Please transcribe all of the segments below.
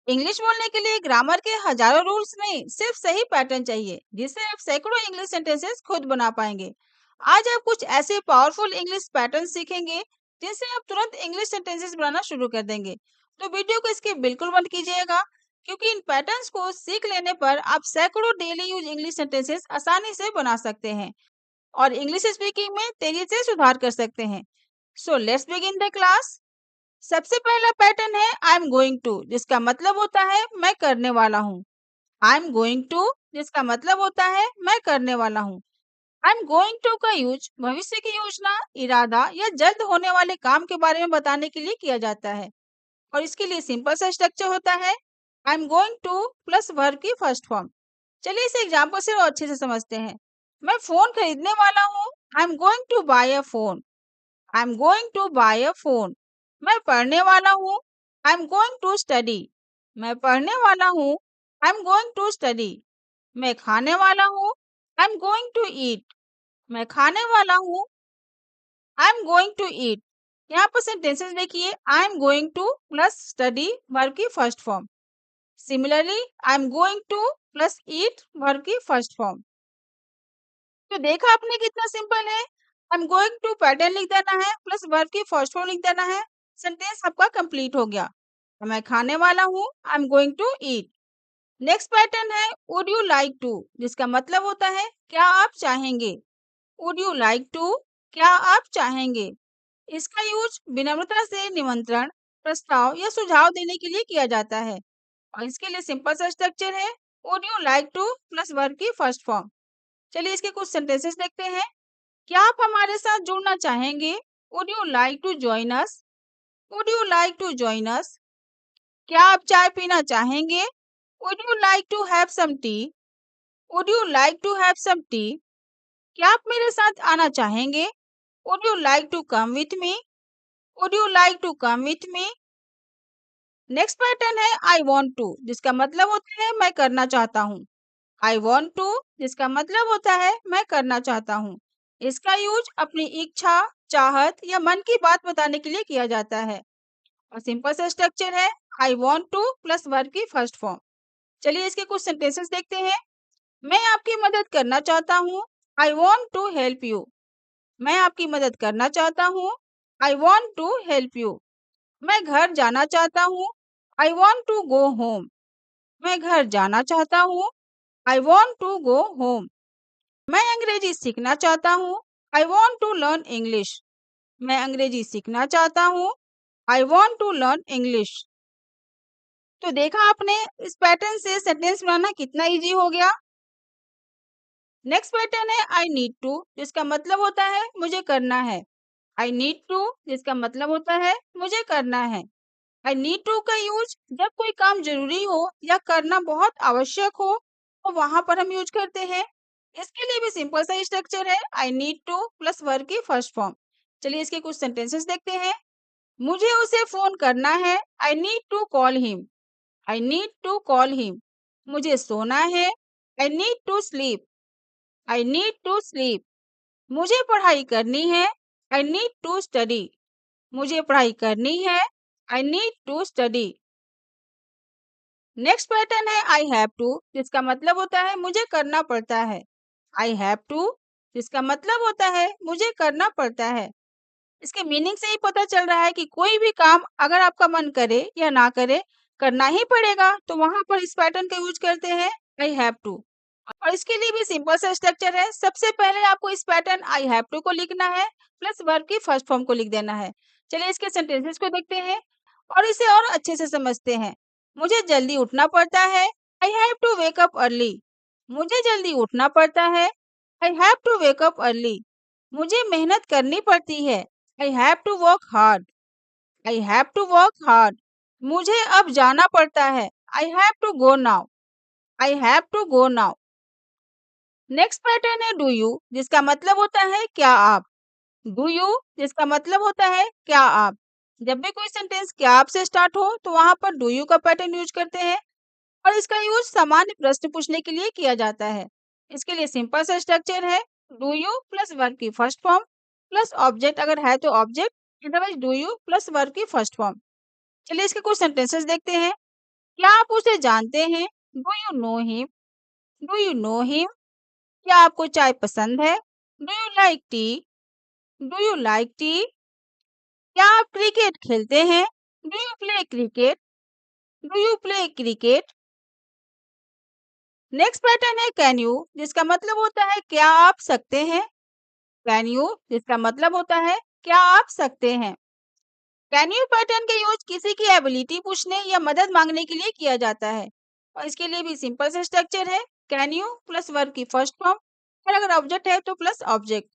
English बोलने के लिए ग्रामर के हजारों रूल्स नहीं, सिर्फ सही पैटर्न चाहिए, जिससे आप सैकड़ों इंग्लिश सेंटेंसेस खुद बना पाएंगे। आज आप कुछ ऐसे पावरफुल इंग्लिश पैटर्न सीखेंगे जिनसे आप तुरंत इंग्लिश सेंटेंसेस बनाना शुरू कर देंगे। तो वीडियो को इसके बिल्कुल बंद कीजिएगा, क्योंकि इन पैटर्न्स को सीख लेने पर आप सैकड़ों डेली यूज इंग्लिश सेंटेंसेस आसानी से बना सकते हैं और इंग्लिश स्पीकिंग में तेजी से सुधार कर सकते हैं। So let's begin the class. सबसे पहला पैटर्न है आई एम गोइंग टू, जिसका मतलब होता है मैं करने वाला हूँ। आई एम गोइंग टू, जिसका मतलब होता है मैं करने वाला हूँ। आई एम गोइंग टू का यूज भविष्य की योजना, इरादा या जल्द होने वाले काम के बारे में बताने के लिए किया जाता है और इसके लिए सिंपल सा स्ट्रक्चर होता है I am going to plus verb की फर्स्ट फॉर्म। चलिए इसे एग्जाम्पल से और अच्छे से समझते हैं। मैं फोन खरीदने वाला हूँ। I am going to buy a phone. I am going to buy a phone. मैं पढ़ने वाला हूँ। I am going to study. मैं पढ़ने वाला हूँ। I am going to study. मैं खाने वाला हूँ। I am going to eat. मैं खाने वाला हूँ। I am going to eat. यहाँ पर सेंटेंसेस देखिए, I am going to plus study verb की first form. Similarly I am going to plus eat verb की फर्स्ट फॉर्म। तो देखा आपने कितना सिंपल है। I am going to pattern लिख देना है प्लस वर्ब की फर्स्ट फॉर्म लिख देना है, सेंटेंस आपका कंप्लीट हो गया। मैं खाने वाला हूँ। I am going to eat. Next pattern है वुड यू लाइक टू, जिसका मतलब होता है क्या आप चाहेंगे। वुड यू लाइक टू, क्या आप चाहेंगे। इसका यूज विनम्रता से निमंत्रण, प्रस्ताव या सुझाव देने के लिए किया जाता है और इसके लिए सिंपल सा स्ट्रक्चर है would you like two plus verb की फर्स्ट फॉर्म। चलिए इसके कुछ सेंटेंसेस देखते हैं। क्या आप हमारे साथ जुड़ना चाहेंगे। Would you like to join us. Would you like to join us. क्या आप चाय पीना चाहेंगे। Would you like to have some tea. Would you like to have some tea. क्या आप मेरे साथ आना चाहेंगे। Would you like to come with me. Would you like to come with me. Next pattern है आई वांट टू, जिसका मतलब होता है मैं करना चाहता हूँ। आई वांट टू, जिसका मतलब होता है मैं करना चाहता हूँ। इसका यूज अपनी इच्छा, चाहत या मन की बात बताने के लिए किया जाता है और सिंपल सा स्ट्रक्चर है I want two plus verb की फर्स्ट फॉर्म। चलिए इसके कुछ सेंटेंसेस देखते हैं। मैं आपकी मदद करना चाहता हूँ। I want to help you. मैं आपकी मदद करना चाहता हूँ। I want to help you. मैं घर जाना चाहता हूँ। I want to go home. मैं घर जाना चाहता हूँ। I want to go home. मैं अंग्रेजी सीखना चाहता हूँ। I want to learn English. मैं अंग्रेजी सीखना चाहता हूँ। I want to learn English. तो देखा आपने, इस पैटर्न से सेंटेंस बनाना कितना इजी हो गया। नेक्स्ट पैटर्न है आई नीड टू, जिसका मतलब होता है मुझे करना है। आई नीड टू, जिसका मतलब होता है मुझे करना है। आई नीड टू का यूज जब कोई काम जरूरी हो या करना बहुत आवश्यक हो तो वहां पर हम यूज करते हैं। इसके लिए भी सिंपल सा स्ट्रक्चर है I need two plus verb की फर्स्ट फॉर्म। चलिए इसके कुछ सेंटेंसेस देखते हैं। मुझे उसे फोन करना है। I need to call him. I need to call him. मुझे सोना है। I need to sleep. I need to sleep. मुझे पढ़ाई करनी है। I need to study. मुझे पढ़ाई करनी है। I need to study. Next pattern है आई हैव टू, जिसका मतलब होता है मुझे करना पड़ता है। आई हैव टू, जिसका मतलब होता है मुझे करना पड़ता है। इसके मीनिंग से ही पता चल रहा है कि कोई भी काम अगर आपका मन करे या ना करे, करना ही पड़ेगा, तो वहां पर इस पैटर्न का यूज करते हैं आई हैव टू। और इसके लिए भी सिंपल सा स्ट्रक्चर है। सबसे पहले आपको इस पैटर्न आई हैव टू को लिखना है प्लस वर्ब की फर्स्ट फॉर्म को लिख देना है। चलिए इसके सेंटेंसेस को देखते हैं और इसे और अच्छे से समझते हैं। मुझे जल्दी उठना पड़ता है। I have to wake up early. मुझे जल्दी उठना पड़ता है। I have to wake up early. मुझे मेहनत करनी पड़ती है। I have to work hard. I have to work hard. मुझे अब जाना पड़ता है। I have to go now. I have to go now. Next pattern है डू यू, जिसका मतलब होता है क्या आप। डू यू, जिसका मतलब होता है क्या आप। जब भी कोई सेंटेंस क्या आप से स्टार्ट हो तो वहां पर डू यू का पैटर्न यूज करते हैं और इसका यूज सामान्य प्रश्न पूछने के लिए किया जाता है। इसके लिए सिंपल सा स्ट्रक्चर है डू यू प्लस वर्ब की फर्स्ट फॉर्म प्लस ऑब्जेक्ट अगर है तो object, otherwise do you plus verb की फर्स्ट फॉर्म। चलिए इसके कुछ सेंटेंसेस देखते हैं। क्या आप उसे जानते हैं? Do you know him? Do you know him? क्या आपको चाय पसंद है? Do you like T? Do you like T? क्या आप क्रिकेट खेलते हैं? Do you play cricket? Do you play cricket? Next pattern है कैन यू, जिसका मतलब होता है क्या आप सकते हैं। कैन यू जिसका मतलब होता है क्या आप सकते हैं। कैन यू पैटर्न का यूज किसी की एबिलिटी पूछने या मदद मांगने के लिए किया जाता है और इसके लिए भी सिंपल से स्ट्रक्चर है। कैन यू प्लस वर्ब की फर्स्ट फॉर्म और अगर ऑब्जेक्ट है तो प्लस ऑब्जेक्ट।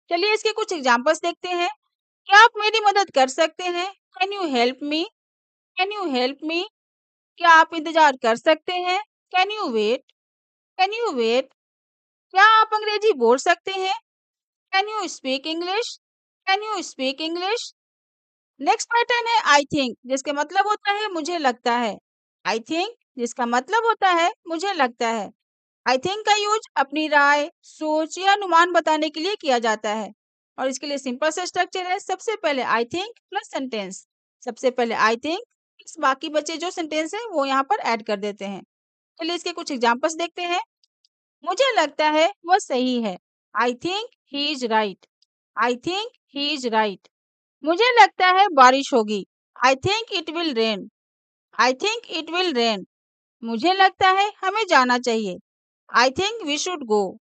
चलिए इसके कुछ एग्जांपल्स देखते हैं। क्या आप मेरी मदद कर सकते हैं? Can you help me? Can you help me? क्या आप इंतजार कर सकते हैं? Can you wait? Can you wait? क्या आप अंग्रेजी बोल सकते हैं? Can you speak English? Can you speak English? Next pattern है आई थिंक, जिसका मतलब होता है मुझे लगता है। आई थिंक जिसका मतलब होता है मुझे लगता है। आई थिंक का यूज अपनी राय, सोच या अनुमान बताने के लिए किया जाता है और इसके लिए सिंपल सा स्ट्रक्चर है। सबसे पहले आई थिंक प्लस सेंटेंस। सबसे पहले आई थिंक, बाकी बचे जो सेंटेंस है वो यहाँ पर ऐड कर देते हैं। चलिए इसके कुछ एग्जांपल्स देखते हैं। मुझे लगता है वह सही है। I think he is right. I think he is right. मुझे लगता है बारिश होगी। I think it will rain. I think it will rain. मुझे लगता है हमें जाना चाहिए। I think we should go.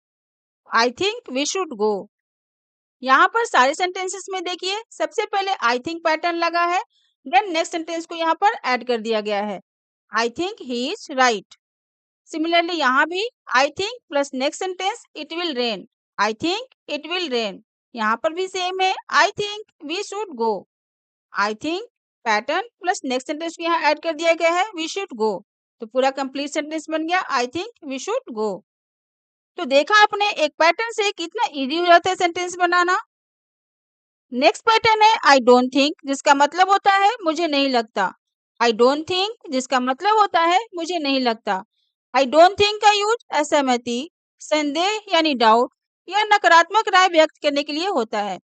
I think we should go. यहाँ पर सारे सेंटेंसेस में देखिए सबसे पहले आई थिंक पैटर्न लगा है, देन नेक्स्ट सेंटेंस को यहाँ पर ऐड कर दिया गया है। I think he is right. Similarly यहाँ भी I think plus next sentence it will rain. I think it will rain. यहाँ पर भी सेम है, I think we should go. I think pattern plus next sentence को यहाँ add कर दिया गया है, वी शुड गो। तो पूरा कंप्लीट सेंटेंस बन गया I think we should go. तो देखा आपने एक पैटर्न से कितना इजी हो जाता है सेंटेंस बनाना। नेक्स्ट पैटर्न है आई डोंट थिंक, जिसका मतलब होता है मुझे नहीं लगता। आई डोंट थिंक जिसका मतलब होता है मुझे नहीं लगता। आई डोंट थिंक का यूज असहमति, संदेह यानी डाउट या नकारात्मक राय व्यक्त करने के लिए होता है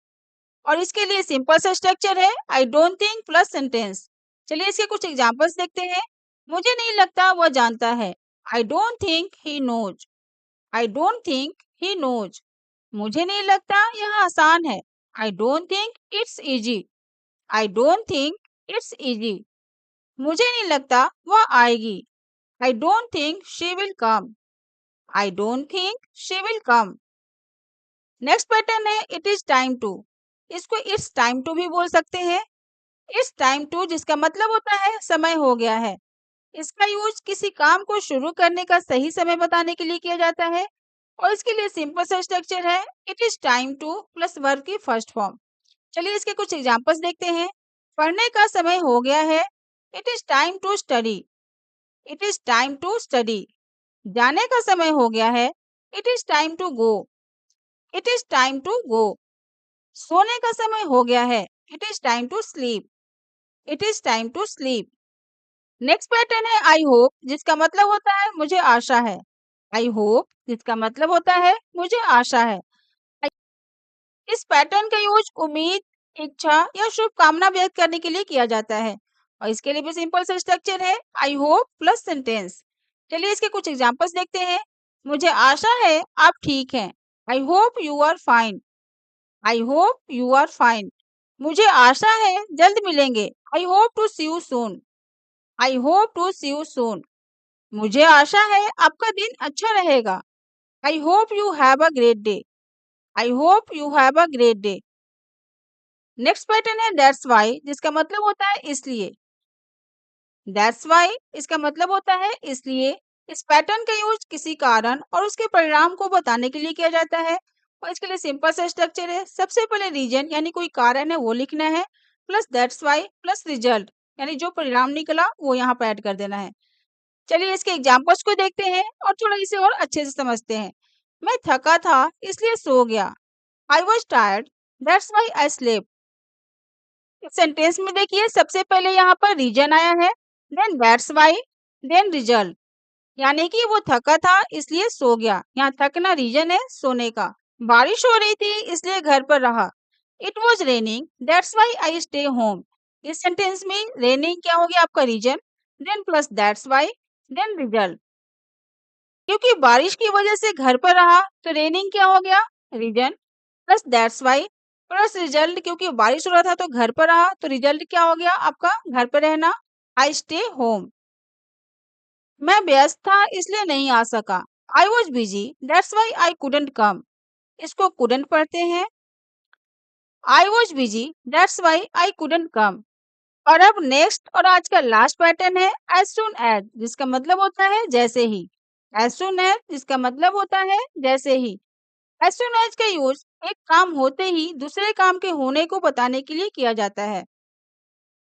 और इसके लिए सिंपल सा स्ट्रक्चर है I don't think plus sentence. चलिए इसके कुछ एग्जांपल्स देखते हैं। मुझे नहीं लगता वह जानता है। I don't think he knows. I don't think he knows. मुझे नहीं लगता यह आसान है। I don't think it's easy. I don't think it's easy. मुझे नहीं लगता वह आएगी। I don't think she will come. I don't think she will come. Next pattern है इट इज टाइम टू। इसको इट्स टाइम टू भी बोल सकते हैं। इट्स टाइम टू जिसका मतलब होता है समय हो गया है। इसका यूज किसी काम को शुरू करने का सही समय बताने के लिए किया जाता है और इसके लिए सिंपल सा स्ट्रक्चर है it is time two plus verb की फर्स्ट फॉर्म। चलिए इसके कुछ एग्जांपल्स देखते हैं। पढ़ने का समय हो गया है। It is time to study. It is time to study. जाने का समय हो गया है। It is time to go. It is time to go. सोने का समय हो गया है। It is time to sleep. It is time to sleep. Next pattern है आई होप, जिसका मतलब होता है मुझे आशा है। आई होप जिसका मतलब होता है मुझे आशा है। इस पैटर्न का यूज उम्मीद, इच्छा या शुभकामना व्यक्त करने के लिए किया जाता है और इसके लिए भी सिंपल सा स्ट्रक्चर है आई होप प्लस सेंटेंस। चलिए इसके कुछ एग्जांपल्स देखते हैं। मुझे आशा है आप ठीक हैं। I hope you are fine. I hope you are fine. मुझे आशा है जल्द मिलेंगे। I hope to see you soon. I hope to see you soon. मुझे आशा है आपका दिन अच्छा रहेगा। I hope you have a great day. I hope you have a great day. Next pattern है दैट्स वाई, जिसका मतलब होता है इसलिए। दैट्स वाई इसका मतलब होता है इसलिए। इस पैटर्न का यूज किसी कारण और उसके परिणाम को बताने के लिए किया जाता है और इसके लिए सिंपल सा स्ट्रक्चर है। सबसे पहले रीजन यानी कोई कारण है वो लिखना है plus that's why plus result यानी जो परिणाम निकला वो यहाँ पर ऐड कर देना है। चलिए इसके एग्जांपल्स को देखते हैं और थोड़ा इसे और अच्छे से समझते हैं। मैं थका था इसलिए सो गया। I was tired that's why I slept. इस सेंटेंस में देखिए सबसे पहले यहाँ पर रीजन आया है, then that's why, then result. यानी कि वो थका था इसलिए सो गया। यहाँ थकना रीजन है सोने का। बारिश हो रही थी इसलिए घर पर रहा। It was raining that's why I stay home. इस सेंटेंस में रेनिंग क्या हो गया आपका reason, then plus that's why, then result. क्योंकि बारिश की वजह से घर पर रहा तो रेनिंग क्या हो गया, reason, plus that's why plus result, क्योंकि बारिश हो रहा था तो घर पर रहा तो रिजल्ट क्या हो गया आपका, घर पर रहना, आई स्टे होम। मैं व्यस्त था इसलिए नहीं आ सका, I was busy that's why I couldn't कम। इसको कुडंट पढ़ते हैं, I was busy that's why I couldn't कम। और अब नेक्स्ट और आज का लास्ट पैटर्न है एज सुन एज, जिसका मतलब होता है जैसे ही। एज सुन एज जिसका मतलब होता है जैसे ही। एज सुन एज का यूज एक काम होते ही दूसरे काम के होने को बताने के लिए किया जाता है।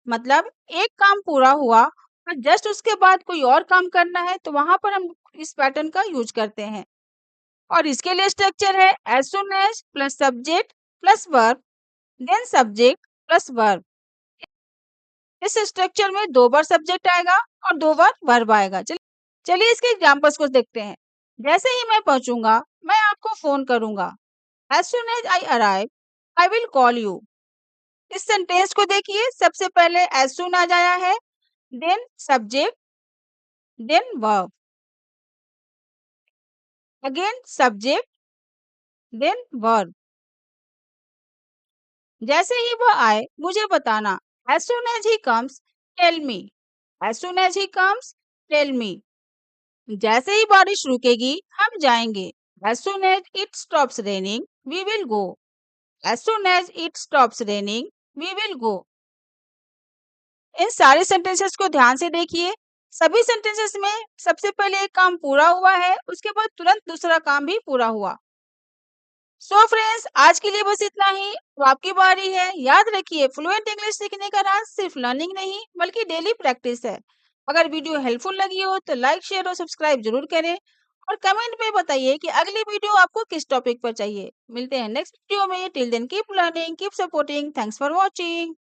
मतलब एक काम पूरा हुआ और जस्ट उसके बाद कोई और काम करना है तो वहां पर हम इस पैटर्न का यूज करते हैं। और इसके लिए स्ट्रक्चर है as soon as plus subject plus verb, then subject plus verb. इस स्ट्रक्चर में 2 बार सब्जेक्ट आएगा और 2 बार वर्ब आएगा। चलिए इसके एग्जांपल्स को देखते हैं। जैसे ही मैं पहुंचूंगा मैं आपको फोन करूंगा। As soon as I arrive I will call you. इस सेंटेंस को देखिए, सबसे पहले एज सुन आज आया है, then subject, then verb, again subject, then verb. जैसे ही वह आए मुझे बताना। As soon as he comes tell me, as soon as he comes tell me. जैसे ही बारिश रुकेगी हम जाएंगे। As soon as it stops raining we will go, as soon as it stops raining we will go. इन सारे sentences को ध्यान से देखिए। सभी सेंटेंसेस में सबसे पहले एक काम पूरा हुआ है, उसके बाद तुरंत दूसरा काम भी पूरा हुआ। सो फ्रेंड्स, आज के लिए बस इतना ही। तो आपकी बारी है। याद रखिए, फ्लुएंट इंग्लिश सीखने का राज सिर्फ लर्निंग नहीं बल्कि डेली प्रैक्टिस है। अगर वीडियो हेल्पफुल लगी हो तो लाइक, शेयर और सब्सक्राइब जरूर करें। और कमेंट में बताइए कि अगली वीडियो आपको किस टॉपिक पर चाहिए। मिलते हैं नेक्स्ट वीडियो में। Till then keep learning, keep supporting. Thanks for watching.